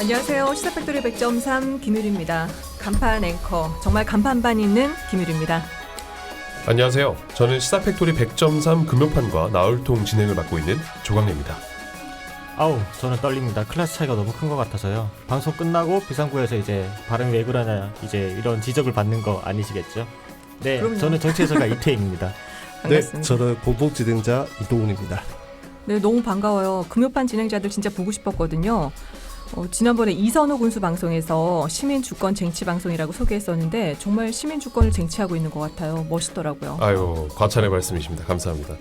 안녕하세요. 시사팩토리 100.3 김유리입니다. 간판 앵커, 정말 간판반 있는 김유리입니다. 안녕하세요. 저는 시사팩토리 100.3 금요판과 나흘통 진행을 맡고 있는 조광래입니다. 아우, 저는 떨립니다. 클래스 차이가 너무 큰 것 같아서요. 방송 끝나고 비상구에서 이제 발음이 왜 그러냐 이제 이런 지적을 받는 거 아니시겠죠? 네, 그럼요. 저는 정치해설가 이태익입니다. 반갑습니다. 네, 저는 공동진행자 이동훈입니다. 네, 너무 반가워요. 금요판 진행자들 진짜 보고 싶었거든요. 지난번에 이선호 군수 방송에서 시민주권 쟁취방송이라고 소개했었는데 정말 시민주권을 쟁취하고 있는 것 같아요. 멋있더라고요. 아유, 과찬의 말씀이십니다. 감사합니다.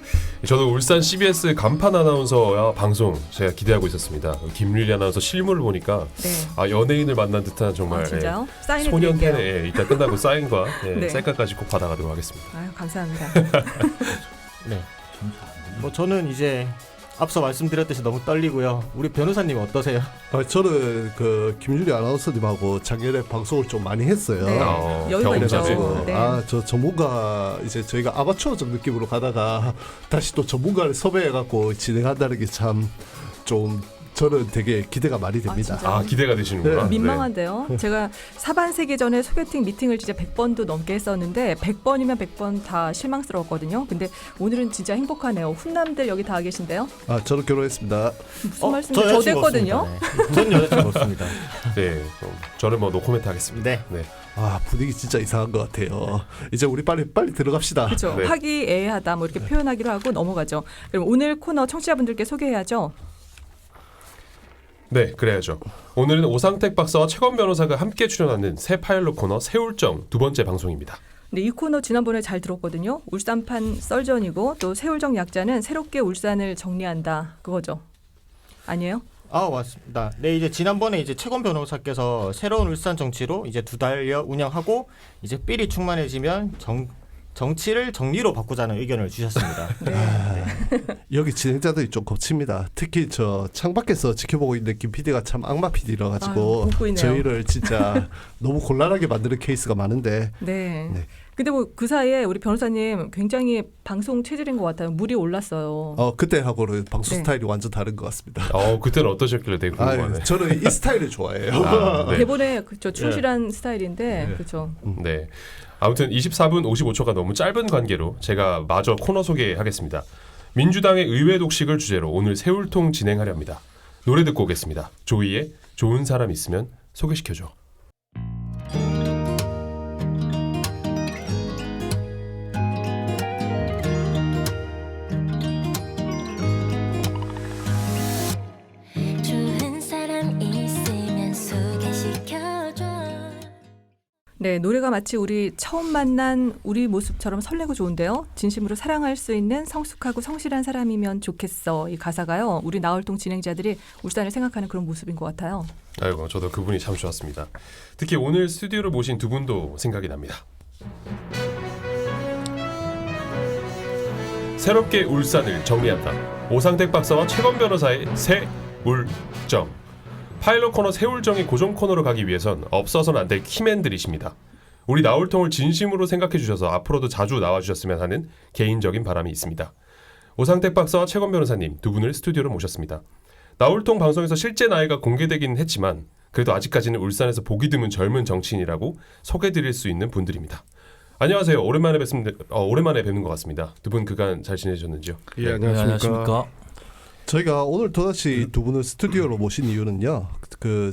저도 울산 CBS 간판 아나운서 방송 제가 기대하고 있었습니다. 김유리 아나운서 실물을 보니까 네. 연예인을 만난 듯한 정말 진짜요? 사인해 소년 드릴게요. 팬의 이따 끝나고 사인과 네. 셀카까지 꼭 받아가도록 하겠습니다. 아유, 감사합니다. 네, 뭐 저는 이제 앞서 말씀드렸듯이 너무 떨리고요. 우리 변호사님 어떠세요? 저는 그 김유리 아나운서님하고 작년에 방송을 좀 많이 했어요. 네. 여유가 있죠. 경험자죠. 네. 저 전문가 이제 저희가 아마추어적 느낌으로 가다가 다시 또 전문가를 섭외해갖고 진행한다는 게 참 좀 저는 되게 기대가 많이 됩니다. 진짜요? 기대가 되시는구나. 네. 민망한데요. 제가 사반 세기 전에 소개팅 미팅을 진짜 100번도 넘게 했었는데 100번이면 100번 다 실망스러웠거든요. 근데 오늘은 진짜 행복하네요. 훈남들 여기 다 계신데요. 저는 결혼했습니다. 무슨 말씀이세요? 저도 했거든요. 네. 전 여자친구 없습니다. 네, 그럼 저는 뭐 노코멘트 하겠습니다. 네. 분위기 진짜 이상한 것 같아요. 이제 우리 빨리 들어갑시다. 그렇죠. 네. 화기애애하다 뭐 이렇게 표현하기로 하고 넘어가죠. 그럼 오늘 코너 청취자분들께 소개해야죠. 네, 그래야죠. 오늘은 오상택 박사와 최건 변호사가 함께 출연하는 새 파일럿 코너 세울정 두 번째 방송입니다. 네, 이 코너 지난번에 잘 들었거든요. 울산판 썰전이고 또 세울정 약자는 새롭게 울산을 정리한다 그거죠. 아니에요? 맞습니다. 네, 이제 지난번에 이제 최건 변호사께서 새로운 울산 정치로 이제 2달여 운영하고 이제 삘이 충만해지면 정치를 정리로 바꾸자는 의견을 주셨습니다. 여기 진행자들이 좀 거칩니다. 특히 저 창밖에서 지켜보고 있는 김 PD가 참 악마 PD라 가지고 웃고 있네요. 저희를 진짜 너무 곤란하게 만드는 케이스가 많은데. 네. 네. 근데 뭐 그 사이에 우리 변호사님 굉장히 방송 체질인 것 같아요. 물이 올랐어요. 그때하고는 방송 네. 스타일이 완전 다른 것 같습니다. 그때는 어떠셨길래 되게 궁금하네. 저는 이 스타일을 좋아해요. 네. 대본에 그쵸, 충실한 스타일인데 네. 그렇죠. 네. 아무튼 24분 55초가 너무 짧은 관계로 제가 마저 코너 소개하겠습니다. 민주당의 의회 독식을 주제로 오늘 세울통 진행하려 합니다. 노래 듣고 오겠습니다. 조이의 좋은 사람 있으면 소개시켜줘. 좋은 사람 있으면 소개시켜줘. 네, 노래가 마치 우리 처음 만난 우리 모습처럼 설레고 좋은데요. 진심으로 사랑할 수 있는 성숙하고 성실한 사람이면 좋겠어. 이 가사가요. 우리 나월동 진행자들이 울산을 생각하는 그런 모습인 것 같아요. 아이고, 저도 그분이 참 좋았습니다. 특히 오늘 스튜디오를 모신 두 분도 생각이 납니다. 새롭게 울산을 정리한다. 오상택 박사와 최건 변호사의 세울정. 파일럿 코너 세울정의 고정 코너로 가기 위해선 없어서는 안 될 키맨들이십니다. 우리 나울통을 진심으로 생각해 주셔서 앞으로도 자주 나와주셨으면 하는 개인적인 바람이 있습니다. 오상택 박사와 최건 변호사님 두 분을 스튜디오로 모셨습니다. 나울통 방송에서 실제 나이가 공개되긴 했지만 그래도 아직까지는 울산에서 보기 드문 젊은 정치인이라고 소개드릴 수 있는 분들입니다. 안녕하세요. 오랜만에 뵙는 것 같습니다. 두 분 그간 잘 지내셨는지요? 예, 안녕하십니까. 저희가 오늘 또다시 두 분을 스튜디오로 모신 이유는요.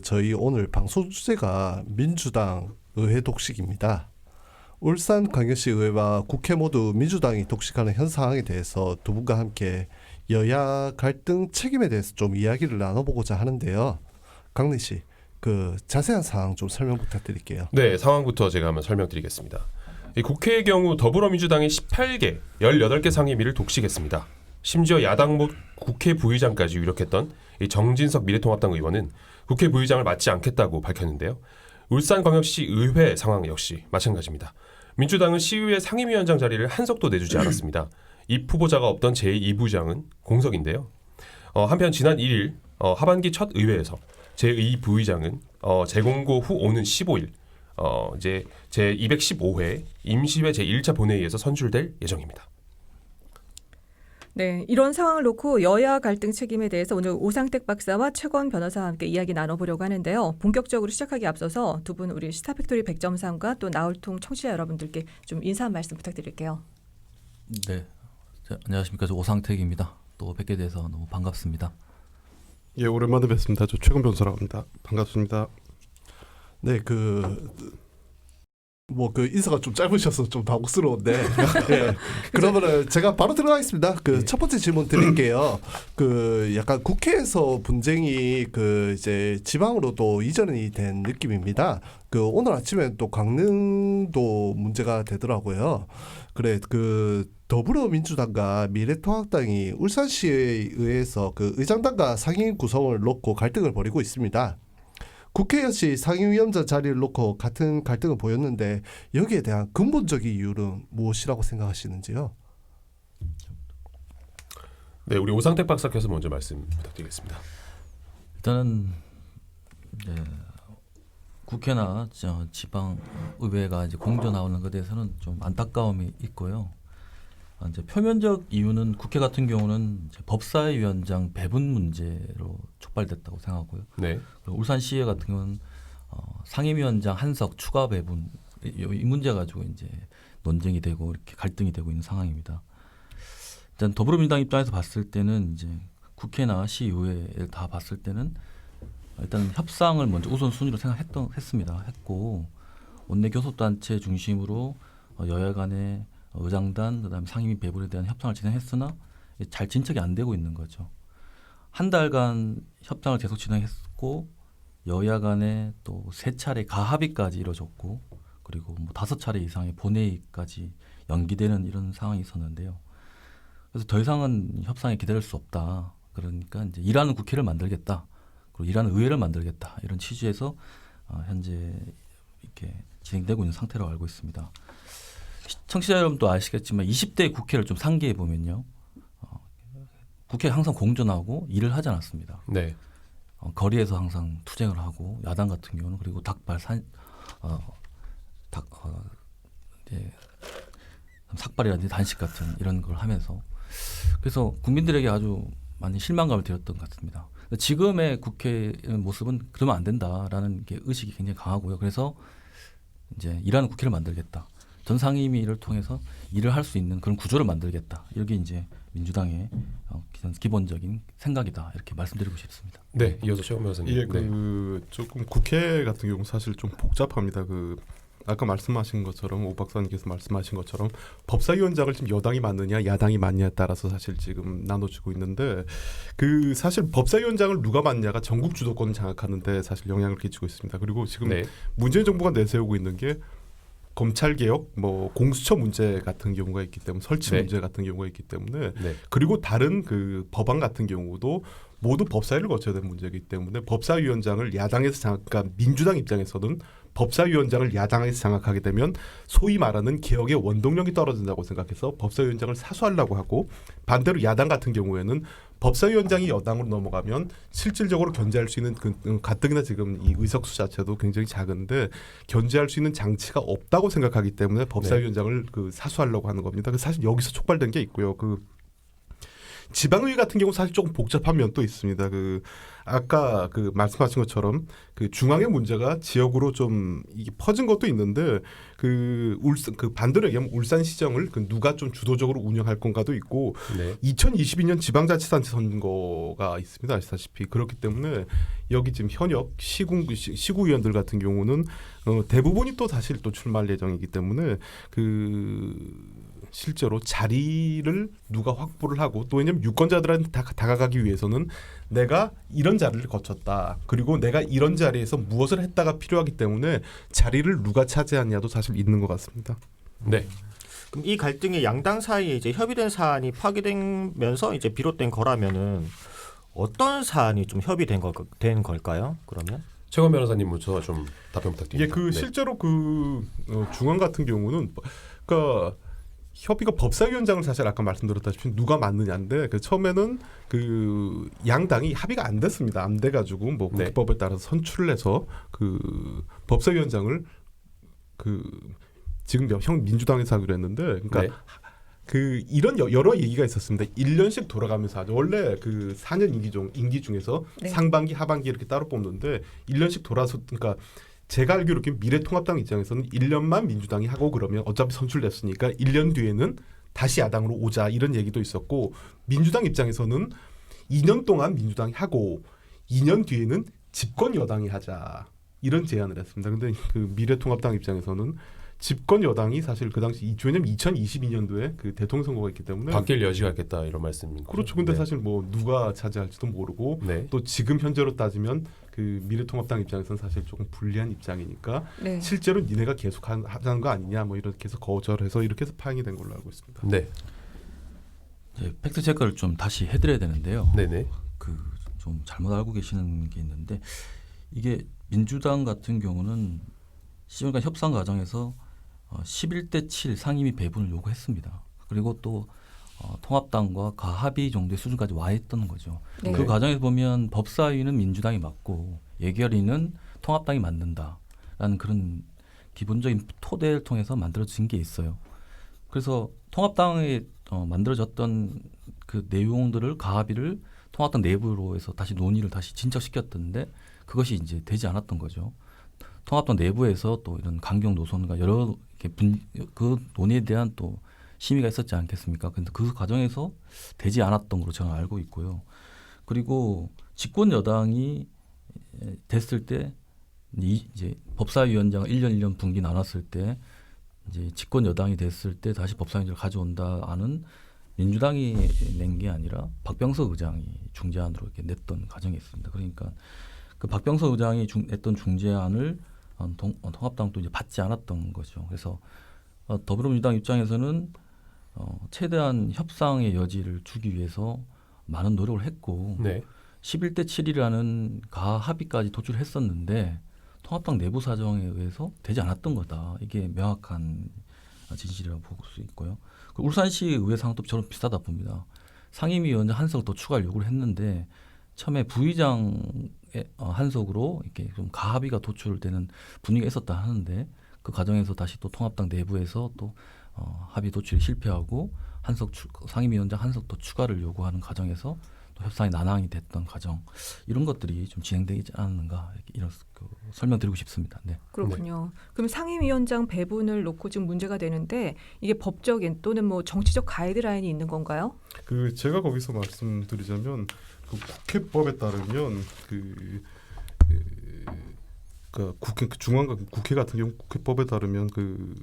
저희 오늘 방송 주제가 민주당 의회 독식입니다. 울산광역시 의회와 국회 모두 민주당이 독식하는 현 상황에 대해서 두 분과 함께 여야 갈등 책임에 대해서 좀 이야기를 나눠보고자 하는데요. 강래 씨, 자세한 사항 좀 설명 부탁드릴게요. 네, 상황부터 제가 한번 설명드리겠습니다. 이 국회의 경우 더불어민주당이 18개, 18개 상임위를 독식했습니다. 심지어 야당 못 국회 부의장까지 유력했던 이 정진석 미래통합당 의원은 국회 부의장을 맡지 않겠다고 밝혔는데요. 울산광역시 의회 상황 역시 마찬가지입니다. 민주당은 시의회 상임위원장 자리를 한석도 내주지 않았습니다. 입 후보자가 없던 제2부장은 공석인데요. 한편 지난 1일 하반기 첫 의회에서 제2부의장은 재공고 후 오는 15일 이제 제215회 임시회 제1차 본회의에서 선출될 예정입니다. 네, 이런 상황을 놓고 여야 갈등 책임에 대해서 오늘 오상택 박사와 최건 변호사와 함께 이야기 나눠보려고 하는데요. 본격적으로 시작하기 앞서서 두 분 우리 스타팩토리 백점상과 또 나울통 청취자 여러분들께 좀 인사 한 말씀 부탁드릴게요. 네, 안녕하십니까. 저 오상택입니다. 또 뵙게 돼서 너무 반갑습니다. 예, 오랜만에 뵙습니다. 저 최근 변호사라고 합니다. 반갑습니다. 네, 인사가 좀 짧으셔서 좀 당혹스러운데 예. 그러면은 제가 바로 들어가겠습니다. 첫 번째 질문 드릴게요. 약간 국회에서 분쟁이 이제 지방으로 또 이전이 된 느낌입니다. 오늘 아침에 또 강릉도 문제가 되더라고요. 그래 더불어민주당과 미래통합당이 울산시에 의해서 의장단과 상임 구성을 놓고 갈등을 벌이고 있습니다. 국회 역시 상임위원장 자리를 놓고 같은 갈등을 보였는데 여기에 대한 근본적인 이유는 무엇이라고 생각하시는지요? 네, 우리 오상택 박사께서 먼저 말씀 부탁드리겠습니다. 일단은 국회나 지방 의회가 이제 공조 나오는 것에 대해서는 좀 안타까움이 있고요. 이제 표면적 이유는 국회 같은 경우는 이제 법사위원장 배분 문제로 촉발됐다고 생각하고요. 네. 그리고 울산시의회 같은 경우는 상임위원장 한석 추가 배분 이 문제 가지고 이제 논쟁이 되고 이렇게 갈등이 되고 있는 상황입니다. 일단 더불어민주당 입장에서 봤을 때는 이제 국회나 시의회를 다 봤을 때는 일단 협상을 먼저 우선순위로 했고 원내 교섭단체 중심으로 여야 간의 의장단 그다음에 상임위 배분에 대한 협상을 진행했으나 잘 진척이 안 되고 있는 거죠. 한 달간 협상을 계속 진행했고 여야 간에 또 3차례 가합의까지 이뤄졌고 그리고 5차례 이상의 본회의까지 연기되는 이런 상황이 있었는데요. 그래서 더 이상은 협상에 기다릴 수 없다. 그러니까 이제 일하는 국회를 만들겠다. 그리고 일하는 의회를 만들겠다. 이런 취지에서 현재 이렇게 진행되고 있는 상태라고 알고 있습니다. 청취자 여러분도 아시겠지만 20대 국회를 좀 상기해 보면요. 국회가 항상 공존하고 일을 하지 않았습니다. 네. 거리에서 항상 투쟁을 하고 야당 같은 경우는 그리고 삭발이라든지 단식 같은 이런 걸 하면서 그래서 국민들에게 아주 많이 실망감을 드렸던 것 같습니다. 지금의 국회 모습은 그러면 안 된다라는 게 의식이 굉장히 강하고요. 그래서 이제 일하는 국회를 만들겠다. 전 상임위를 통해서 일을 할 수 있는 그런 구조를 만들겠다. 이게 이제 민주당의 기본적인 생각이다. 이렇게 말씀드리고 싶습니다. 네, 이어서 최건 변호사님. 예, 네. 조금 국회 같은 경우 사실 좀 복잡합니다. 아까 말씀하신 것처럼 오 박사님께서 말씀하신 것처럼 법사위원장을 지금 여당이 맞느냐 야당이 맞냐에 따라서 사실 지금 나눠지고 있는데 사실 법사위원장을 누가 맞냐가 전국 주도권을 장악하는데 사실 영향을 끼치고 있습니다. 그리고 지금 네. 문재인 정부가 내세우고 있는 게 검찰 개혁, 공수처 문제 같은 경우가 있기 때문에 설치 네. 문제 같은 경우가 있기 때문에 네. 그리고 다른 법안 같은 경우도 모두 법사위를 거쳐야 되는 문제이기 때문에 법사위원장을 야당에서 장악한 민주당 입장에서는 법사위원장을 야당에서 장악하게 되면 소위 말하는 개혁의 원동력이 떨어진다고 생각해서 법사위원장을 사수하려고 하고 반대로 야당 같은 경우에는 법사위원장이 여당으로 넘어가면 실질적으로 견제할 수 있는 가뜩이나 지금 이 의석수 자체도 굉장히 작은데 견제할 수 있는 장치가 없다고 생각하기 때문에 법사위원장을 사수하려고 하는 겁니다. 사실 여기서 촉발된 게 있고요. 지방의회 같은 경우 사실 조금 복잡한 면도 있습니다. 아까 말씀하신 것처럼 중앙의 문제가 지역으로 좀 이게 퍼진 것도 있는데 반대로 얘기하면 울산시정을 누가 좀 주도적으로 운영할 건가도 있고 네. 2022년 지방자치단체 선거가 있습니다. 아시다시피 그렇기 때문에 여기 지금 현역 시구위원들 같은 경우는 대부분이 또 사실 또 출마할 예정이기 때문에 실제로 자리를 누가 확보를 하고 또 왜냐하면 유권자들한테 다가가기 위해서는 내가 이런 자리를 거쳤다. 그리고 내가 이런 자리에서 무엇을 했다가 필요하기 때문에 자리를 누가 차지하냐도 사실 있는 것 같습니다. 네. 그럼 이 갈등이 양당 사이에 이제 협의된 사안이 파기되면서 이제 비롯된 거라면은 어떤 사안이 좀 협의된 걸까요? 그러면? 최건 변호사님 먼저 좀 답변 부탁드립니다. 예, 실제로 중앙 같은 경우는 협의가 법사위원장을 사실 아까 말씀드렸다시피 누가 맞느냐인데 처음에는 양당이 합의가 안 됐습니다. 안 돼가지고 국회법에 따라서 선출을 해서 법사위원장을 지금 형 민주당에서 하기로 했는데 그러니까 네. 이런 여러 얘기가 있었습니다. 1년씩 돌아가면서 하죠. 원래 그 4년 임기 중에서 네. 상반기, 하반기 이렇게 따로 뽑는데 1년씩 돌아서 그러니까 제가 알기로 미래통합당 입장에서는 1년만 민주당이 하고 그러면 어차피 선출됐으니까 1년 뒤에는 다시 야당으로 오자 이런 얘기도 있었고 민주당 입장에서는 2년 동안 민주당이 하고 2년 뒤에는 집권 여당이 하자 이런 제안을 했습니다. 근데 그 미래통합당 입장에서는 집권 여당이 사실 그 당시 왜냐면 2022년도에 그 대통령 선거가 있기 때문에 바뀔 여지가 있겠다 이런 말씀입니다. 그렇죠. 근데 사실 뭐 누가 차지할지도 모르고 네. 또 지금 현재로 따지면 그 미래통합당 입장에서는 사실 조금 불리한 입장이니까 네. 실제로 니네가 계속 하자는 거 아니냐 뭐 이렇게 해서 거절해서 이렇게 해서 파행이 된 걸로 알고 있습니다. 네. 이제 팩트 체크를 좀 다시 해드려야 되는데요. 네네. 그 좀 잘못 알고 계시는 게 있는데 이게 민주당 같은 경우는 시정간 협상 과정에서 11대 7 상임위 배분을 요구했습니다. 그리고 또 통합당과 가합의 정도의 수준까지 와 있던 거죠. 네. 그 과정에서 보면 법사위는 민주당이 맡고 예결위는 통합당이 맡는다라는 그런 기본적인 토대를 통해서 만들어진 게 있어요. 그래서 통합당에 만들어졌던 그 내용들을 가합의를 통합당 내부로 해서 다시 논의를 다시 진척시켰던데 그것이 이제 되지 않았던 거죠. 통합당 내부에서 또 이런 강경 노선과 여러 그 논의에 대한 또 심의가 있었지 않겠습니까? 근데 그 과정에서 되지 않았던 걸로 저는 알고 있고요. 그리고 집권 여당이 됐을 때 이제 법사위원장 1년 분기 나눴을 때 이제 집권 여당이 됐을 때 다시 법사위원장을 가져온다는 민주당이 낸 게 아니라 박병석 의장이 중재안으로 이렇게 냈던 과정이 있습니다. 그러니까 그 박병석 의장이 냈던 중재안을 통합당도 이제 받지 않았던 거죠. 그래서 더불어민주당 입장에서는 최대한 협상의 여지를 주기 위해서 많은 노력을 했고 네. 11대 7이라는 가합의까지 도출했었는데 통합당 내부 사정에 의해서 되지 않았던 거다. 이게 명확한 진실이라고 볼 수 있고요. 그 울산시 의회 상황도 저런 비슷하다 봅니다. 상임위원장 한석을 더 추가를 요구를 했는데 처음에 부의장의 한석으로 이렇게 좀 가합의가 도출되는 분위기가 있었다 하는데 그 과정에서 다시 또 통합당 내부에서 또 합의 도출이 실패하고 상임위원장 한석도 추가를 요구하는 과정에서 또 협상이 난항이 됐던 과정 이런 것들이 좀 진행되지 않았는가 이런 설명드리고 싶습니다. 네. 그렇군요. 그럼 상임위원장 배분을 놓고 지금 문제가 되는데 이게 법적인 또는 뭐 정치적 가이드라인이 있는 건가요? 그 제가 거기서 말씀드리자면 그 국회법에 따르면 국회 중앙 국회 같은 경우 국회법에 따르면 그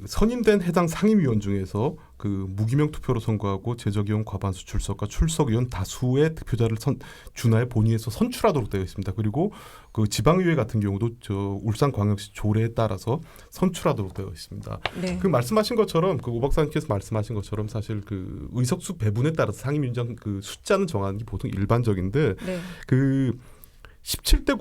선임된 해당 상임위원 중에서 그 무기명 투표로 선거하고 제적위원 과반수 출석과 출석위원 다수의 득표자를 준하에 본의에서 선출하도록 되어 있습니다. 그리고 그 지방의회 같은 경우도 저 울산광역시 조례에 따라서 선출하도록 되어 있습니다. 네. 그 말씀하신 것처럼 그 오 박사님께서 말씀하신 것처럼 사실 그 의석수 배분에 따라서 상임위원장 그 숫자는 정하는 게 보통 일반적인데 네. 그 17대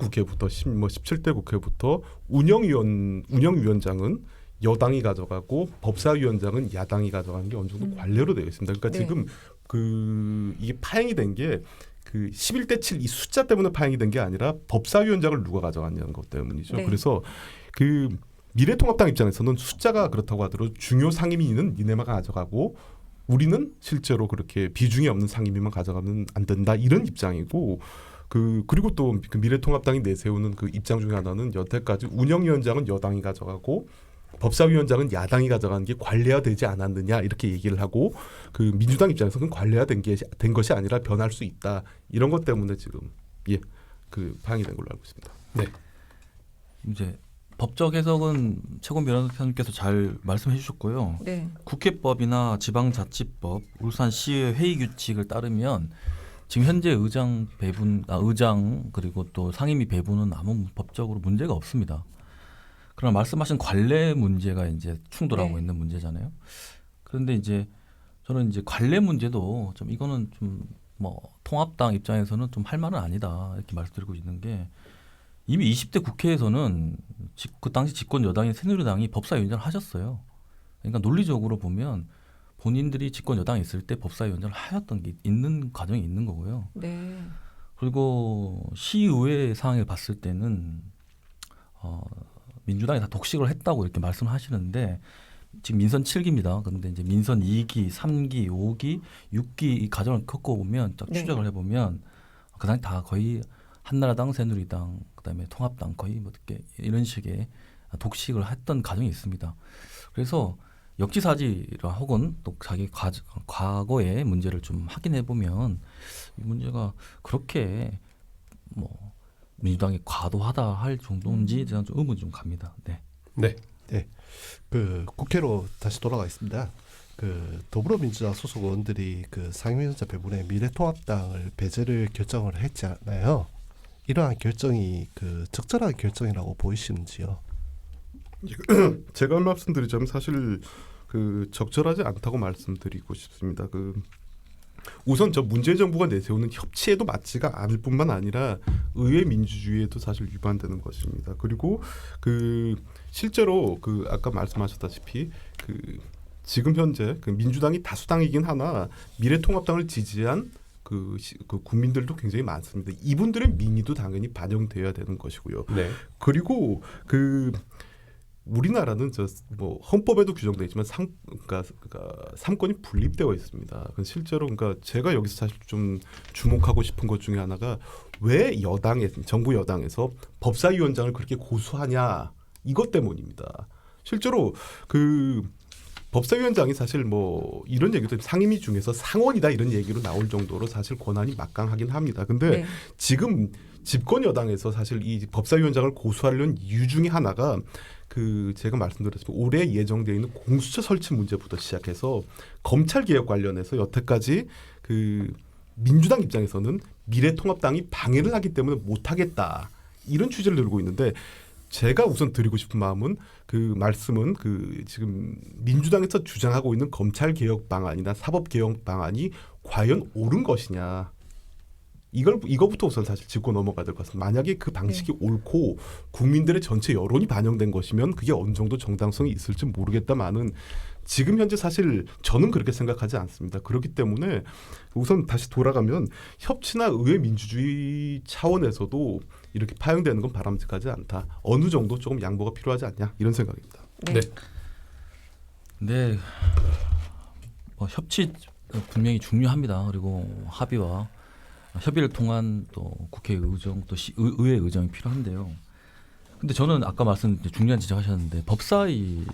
국회부터 운영위원장은 여당이 가져가고 법사위원장은 야당이 가져가는 게 어느 정도 관례로 되어 있습니다. 그러니까 네. 지금 이게 파행이 된 게 그 11대 7 이 숫자 때문에 파행이 된 게 아니라 법사위원장을 누가 가져갔냐는 것 때문이죠. 네. 그래서 그 미래통합당 입장에서는 숫자가 그렇다고 하더라도 중요 상임위는 니네만 가져가고 우리는 실제로 그렇게 비중이 없는 상임위만 가져가면 안 된다 이런 입장이고 그리고 또 그 미래통합당이 내세우는 그 입장 중에 하나는 여태까지 운영위원장은 여당이 가져가고 법사위원장은 야당이 가져가는 게 관례화되지 않았느냐 이렇게 얘기를 하고 그 민주당 입장에서는 관례화된 것이 아니라 변할 수 있다 이런 것 때문에 지금 그 파행이 된 걸로 알고 있습니다. 네. 이제 법적 해석은 최고원 변호사님께서 잘 말씀해 주셨고요. 네. 국회법이나 지방자치법, 울산시의 회의 규칙을 따르면 지금 현재 의장 그리고 또 상임위 배분은 아무 법적으로 문제가 없습니다. 그러나 말씀하신 관례 문제가 이제 충돌하고 네. 있는 문제잖아요. 그런데 이제 저는 이제 관례 문제도 좀 이거는 좀 뭐 통합당 입장에서는 좀 할 만은 아니다 이렇게 말씀드리고 있는 게 이미 20대 국회에서는 그 당시 집권 여당인 새누리당이 법사위원장을 하셨어요. 그러니까 논리적으로 보면 본인들이 집권 여당에 있을 때 법사위원장을 하였던 게 있는 과정이 있는 거고요. 네. 그리고 시의회 상황을 봤을 때는 민주당이 다 독식을 했다고 이렇게 말씀하시는데 지금 민선 7기입니다. 그런데 이제 민선 2기, 3기, 5기, 6기 이 과정을 겪어보면 쫙 네. 추적을 해보면 그 당시 다 거의 한나라당, 새누리당, 그다음에 통합당 거의 뭐 이렇게 이런 식의 독식을 했던 과정이 있습니다. 그래서 역지사지라 혹은 또 자기 과거의 문제를 좀 확인해 보면 이 문제가 그렇게 뭐 민주당이 과도하다 할 정도인지에 대한 좀 의문이 좀 갑니다. 네. 네. 그 국회로 다시 돌아가겠습니다. 그 더불어민주당 소속 의원들이 그 상임위원장 배분에 미래통합당을 배제를 결정을 했잖아요. 이러한 결정이 그 적절한 결정이라고 보이시는지요? 제가 말씀드리자면 사실 그 적절하지 않다고 말씀드리고 싶습니다. 그 우선 저 문재인 정부가 내세우는 협치에도 맞지가 않을 뿐만 아니라 의회 민주주의에도 사실 위반되는 것입니다. 그리고 그 실제로 그 아까 말씀하셨다시피 그 지금 현재 그 민주당이 다수당이긴 하나 미래통합당을 지지한 그 국민들도 굉장히 많습니다. 이분들의 민의도 당연히 반영되어야 되는 것이고요. 네. 그리고 그 우리나라는 저 뭐 헌법에도 규정되어 있지만 그러니까 삼권이 분립되어 있습니다. 실제로 그러니까 제가 여기서 사실 좀 주목하고 싶은 것 중에 하나가 왜 정부 여당에서 법사위원장을 그렇게 고수하냐 이것 때문입니다. 실제로 그 법사위원장이 사실 뭐 이런 얘기도 상임위 중에서 상원이다 이런 얘기로 나올 정도로 사실 권한이 막강하긴 합니다. 근데 네. 지금 집권 여당에서 사실 이 법사위원장을 고수하려는 이유 중에 하나가 그 제가 말씀드렸듯이 올해 예정되어 있는 공수처 설치 문제부터 시작해서 검찰 개혁 관련해서 여태까지 그 민주당 입장에서는 미래통합당이 방해를 하기 때문에 못하겠다 이런 취지를 들고 있는데 제가 우선 드리고 싶은 마음은 그 말씀은 그 지금 민주당에서 주장하고 있는 검찰 개혁 방안이나 사법 개혁 방안이 과연 옳은 것이냐. 이거부터 우선 사실 짚고 넘어가야 될 것 같습니다. 만약에 그 방식이 옳고 국민들의 전체 여론이 반영된 것이면 그게 어느 정도 정당성이 있을지 모르겠다마는 지금 현재 사실 저는 그렇게 생각하지 않습니다. 그렇기 때문에 우선 다시 돌아가면 협치나 의회 민주주의 차원에서도 이렇게 파행되는 건 바람직하지 않다. 어느 정도 조금 양보가 필요하지 않냐 이런 생각입니다. 네. 네. 뭐 협치 분명히 중요합니다. 그리고 합의와 협의를 통한 또 국회 의정 또 의회 의정이 필요한데요. 근데 저는 아까 중요한 지적하셨는데 법사위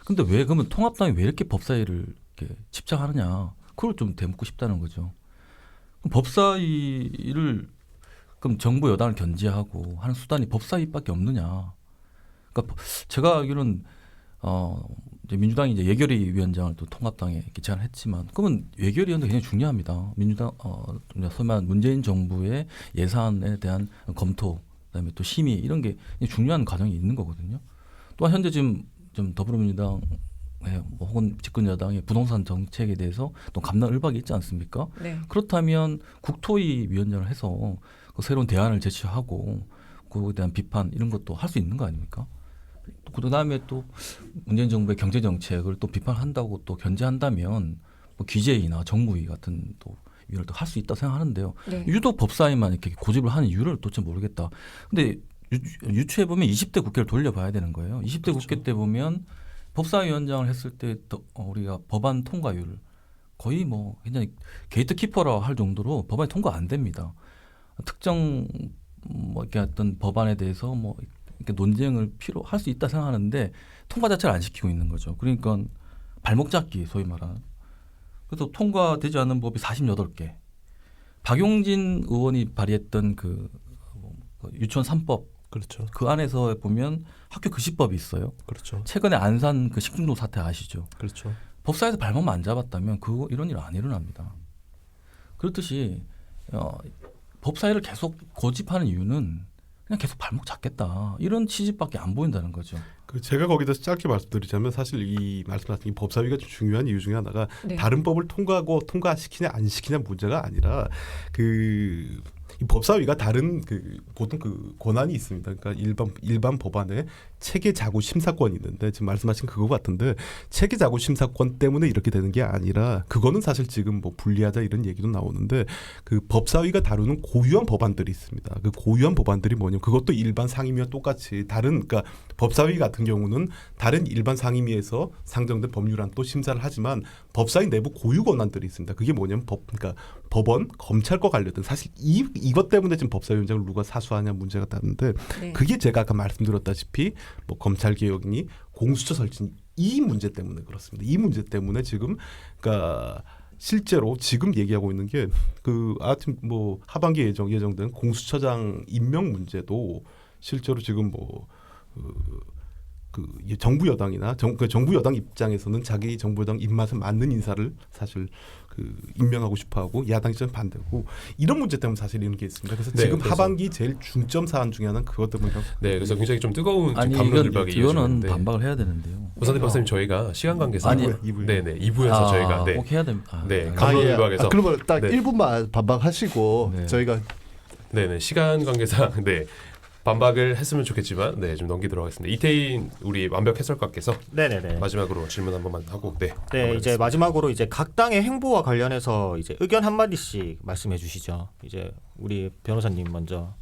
근데 왜 그러면 통합당이 왜 이렇게 법사위를 이렇게 집착하느냐 그걸 좀 되묻고 싶다는 거죠. 그럼 법사위를 그럼 정부 여당을 견제하고 하는 수단이 법사위밖에 없느냐? 그러니까 제가 알기로는 이제 민주당이 이제 예결위 위원장을 또 통합당에 이렇게 제안했지만 그러면 예결위원도 굉장히 중요합니다. 민주당 소위 말하는 문재인 정부의 예산에 대한 검토, 그다음에 또 심의 이런 게 중요한 과정이 있는 거거든요. 또한 현재 지금 좀 더불어민주당 뭐 혹은 집권 여당의 부동산 정책에 대해서 또 감론을박이 있지 않습니까? 네. 그렇다면 국토위 위원장을 해서 그 새로운 대안을 제시하고 그거에 대한 비판 이런 것도 할 수 있는 거 아닙니까? 그다음에 또 문재인 정부의 경제 정책을 또 비판한다고 또 견제한다면 뭐 기재위나 정무위 같은 또 위를 또 할 수 있다고 생각하는데요. 네. 유독 법사위만 이렇게 고집을 하는 이유를 도대체 모르겠다. 근데 유추해 보면 20대 국회를 돌려봐야 되는 거예요. 20대 그렇죠. 국회 때 보면 법사위원장을 했을 때 우리가 법안 통과율 거의 뭐 굉장히 게이트 키퍼라 할 정도로 법안이 통과 안 됩니다. 특정 뭐 이렇게 어떤 법안에 대해서 뭐 이렇게 논쟁을 필요할 수 있다 생각하는데 통과 자체를 안 시키고 있는 거죠. 그러니까 발목 잡기 소위 말하는. 그래서 통과되지 않은 법이 48개. 박용진 의원이 발의했던 그 유치원 3법 그렇죠. 그 안에서 보면 학교 급식법이 있어요. 그렇죠. 최근에 안산 그 식중독 사태 아시죠? 그렇죠. 법사에서 발목만 안 잡았다면 이런 일 안 일어납니다. 그렇듯이 법사위를 계속 고집하는 이유는 그냥 계속 발목 잡겠다 이런 취지밖에 안 보인다는 거죠. 그 제가 거기다 짧게 말씀드리자면 사실 이 말씀하신 이 법사위가 좀 중요한 이유 중에 하나가 네. 다른 법을 통과시키냐 안 시키냐 문제가 아니라 이 법사위가 다른 그 보통 그 권한이 있습니다. 그러니까 일반 법안에 체계 자구 심사권이 있는데 지금 말씀하신 그거 같은데 체계 자구 심사권 때문에 이렇게 되는 게 아니라 그거는 사실 지금 뭐 불리하다 이런 얘기도 나오는데 그 법사위가 다루는 고유한 법안들이 있습니다. 그 고유한 법안들이 뭐냐면 그것도 일반 상임위와 똑같이 다른 그러니까 법사위 같은 경우는 다른 일반 상임위에서 상정된 법률안 또 심사를 하지만 법사위 내부 고유 권한들이 있습니다. 그게 뭐냐면 그러니까 법원, 검찰과 관련된 사실 이것 때문에 지금 법사위원장을 누가 사수하냐 문제가 나는데 네. 그게 제가 아까 말씀드렸다시피 뭐 검찰 개혁이니 공수처 설치 이 문제 때문에 그렇습니다. 이 문제 때문에 지금 그러니까 실제로 지금 얘기하고 있는 게 그 아무튼 뭐 하반기 예정된 공수처장 임명 문제도 실제로 지금 뭐 그 정부 여당이나 정부 여당 입장에서는 자기 정부 여당 입맛에 맞는 인사를 사실 그 임명하고 싶어하고 야당이 좀 반대고 이런 문제 때문에 사실 이런 게 있습니다. 그래서 네, 지금 그래서- 하반기 제일 중점 사안 중에 하나는 그것 때문에 네, 그래서 굉장히 좀 뜨거운 아니 감론을박이 이거는 이어지는데 반박을 해야 되는데요. 오상택 박사님 저희가 시간 관계상 아니, 네네 2부에서 저희가 네, 꼭 해야 됩니다. 네, 알겠습니다. 감론을박에서 그러면 딱 네. 1분만 반박하시고 네. 저희가 네네 시간 관계상 네 반박을 했으면 좋겠지만 네 좀 넘기도록 하겠습니다. 이태인 우리 완벽 해설가께서 네네네. 마지막으로 질문 한 번만 하고 네. 네, 마무리하겠습니다. 이제 마지막으로 이제 각 당의 행보와 관련해서 이제 의견 한 마디씩 말씀해 주시죠. 이제 우리 변호사님 먼저.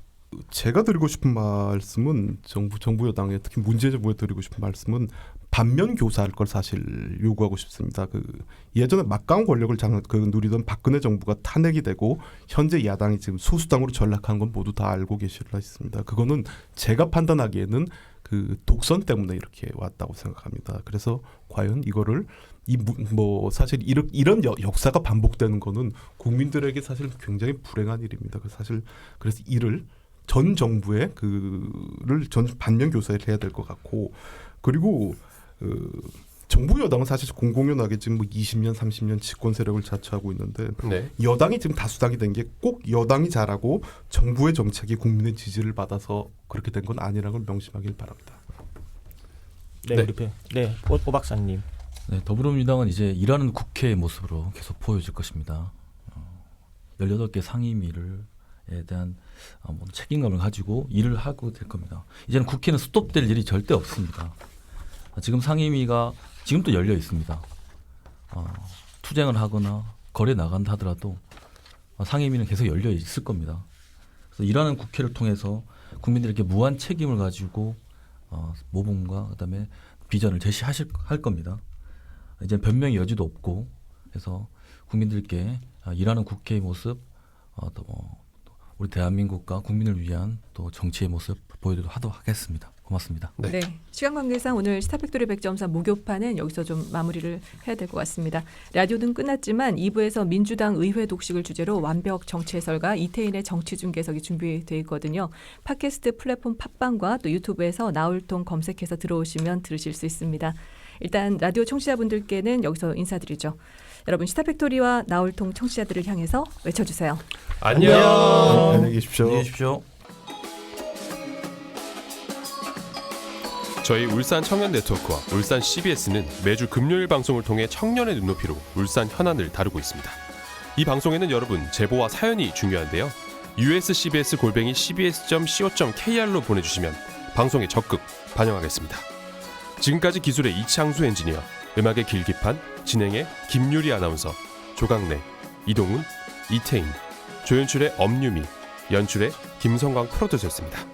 제가 드리고 싶은 말씀은 정부 여당에 특히 문재인 정부에 드리고 싶은 말씀은 반면 교사할 걸 사실 요구하고 싶습니다. 그 예전에 막강한 권력을 누리던 박근혜 정부가 탄핵이 되고 현재 야당이 지금 소수당으로 전락한 건 모두 다 알고 계시리라 있습니다. 그거는 제가 판단하기에는 그 독선 때문에 이렇게 왔다고 생각합니다. 그래서 과연 이거를 사실 이런 역사가 반복되는 거는 국민들에게 사실 굉장히 불행한 일입니다. 그래서 이를 전 정부의 그를 전 반면 교사를 해야 될 것 같고 그리고 정부 여당은 사실 공공연하게 지금 뭐 20년, 30년 집권 세력을 자처하고 있는데 네. 여당이 지금 다수당이 된 게 꼭 여당이 잘하고 정부의 정책이 국민의 지지를 받아서 그렇게 된 건 아니라는 걸 명심하길 바랍니다. 네, 네. 우리 오 박사님. 네, 더불어민주당은 이제 일하는 국회의 모습으로 계속 보여줄 것입니다. 18개 상임위에 대한 책임감을 가지고 일을 하고 될 겁니다. 이제는 국회는 스톱될 일이 절대 없습니다. 지금 상임위가 지금도 열려 있습니다. 투쟁을 하거나 거래 나간다 하더라도 상임위는 계속 열려 있을 겁니다. 그래서 일하는 국회를 통해서 국민들에게 무한 책임을 가지고 모범과 그다음에 비전을 제시할 겁니다. 이제 변명의 여지도 없고 그래서 국민들께 일하는 국회의 모습 또 우리 대한민국과 국민을 위한 또 정치의 모습 보여드리도록 하겠습니다. 고맙습니다. 네. 네. 시간 관계상 오늘 스타팩토리 100.4 목요판은 여기서 좀 마무리를 해야 될 것 같습니다. 라디오는 끝났지만 2부에서 민주당 의회 독식을 주제로 완벽 정치 해설가 이태인의 정치 중계석이 준비되어 있거든요. 팟캐스트 플랫폼 팟빵과 또 유튜브에서 나올통 검색해서 들어오시면 들으실 수 있습니다. 일단 라디오 청취자분들께는 여기서 인사드리죠. 여러분 시타팩토리와 나올통 청취자들을 향해서 외쳐주세요. 안녕. 안녕히 계십시오. 안녕히 계십시오. 저희 울산 청년 네트워크와 울산 CBS는 매주 금요일 방송을 통해 청년의 눈높이로 울산 현안을 다루고 있습니다. 이 방송에는 여러분 제보와 사연이 중요한데요. uscbs@cbs.co.kr로 보내주시면 방송에 적극 반영하겠습니다. 지금까지 기술의 이창수 엔지니어, 음악의 길기판, 진행의 김유리 아나운서, 조강래, 이동훈, 이태인, 조연출의 엄유미, 연출의 김성광 프로듀서였습니다.